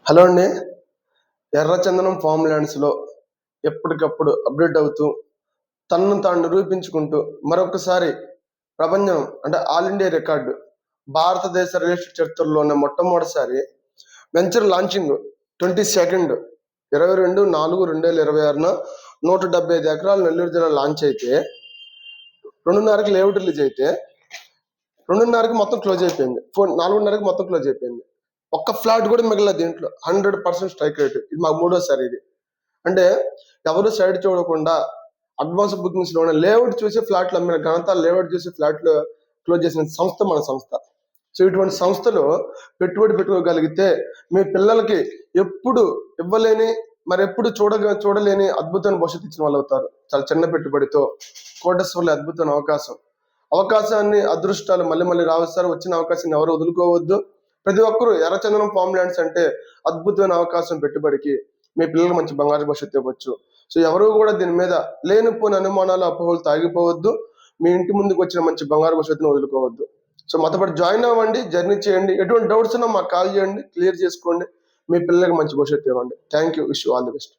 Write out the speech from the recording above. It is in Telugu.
హలో అండి. ఎర్రచందనం ఫామ్ ల్యాండ్స్లో ఎప్పటికప్పుడు అప్డేట్ అవుతూ తనను తాను నిరూపించుకుంటూ మరొకసారి ప్రపంచం అంటే ఆల్ ఇండియా రికార్డు భారతదేశ రియల్ ఎస్టేట్ చరిత్రలోనే మొట్టమొదటిసారి వెంచర్ లాంచింగ్ 22 22/4/2026 175 ఎకరాలు నెల్లూరు జిల్లా లాంచ్ అయితే 2:30కి లేఅవుట్ రిలీజ్ అయితే 2:30కి మొత్తం క్లోజ్ అయిపోయింది. 4:30కి మొత్తం క్లోజ్ అయిపోయింది. ఒక్క ఫ్లాట్ కూడా మిగల దీంట్లో 100% స్ట్రైక్ రేట్. ఇది మాకు మూడోసారి ఇది. అంటే ఎవరు సైడ్ చూడకుండా అడ్వాన్స్ బుకింగ్స్ లోనే లేఅవుట్ చూసి ఫ్లాట్లు అమ్మిన ఘనత, లేఅవుట్ చూసి ఫ్లాట్లు క్లోజ్ చేసిన సంస్థ మన సంస్థ. సో ఇటువంటి సంస్థలు పెట్టుబడి పెట్టుకోగలిగితే మీ పిల్లలకి ఎప్పుడు ఇవ్వలేని మరి ఎప్పుడు చూడలేని అద్భుతమైన భవిష్యత్తు ఇచ్చిన వాళ్ళు అవుతారు. చాలా చిన్న పెట్టుబడితో కోటేశ్వర్ల అద్భుతమైన అవకాశాన్ని అదృష్టాలు మళ్ళీ మళ్ళీ రావస్తారు. వచ్చిన అవకాశాన్ని ఎవరు వదులుకోవద్దు. ప్రతి ఒక్కరూ ఎర్రచందనం ఫామ్ ల్యాండ్స్ అంటే అద్భుతమైన అవకాశం. పెట్టుబడికి మీ పిల్లలకు మంచి బంగారు భవిష్యత్తు ఇవ్వచ్చు. సో ఎవరు కూడా దీని మీద లేనిపోని అనుమానాలు, అపోహలు తాగిపోవద్దు. మీ ఇంటి ముందుకు వచ్చిన మంచి బంగారు భవిష్యత్తును వదులుకోవద్దు. సో మాతో జాయిన్ అవ్వండి, జర్నీ చేయండి. ఎటువంటి డౌట్స్ ఉన్నా మాకు కాల్ చేయండి, క్లియర్ చేసుకోండి. మీ పిల్లలకు మంచి భవిష్యత్తు ఇవ్వండి. Thank you. Wish you all the best.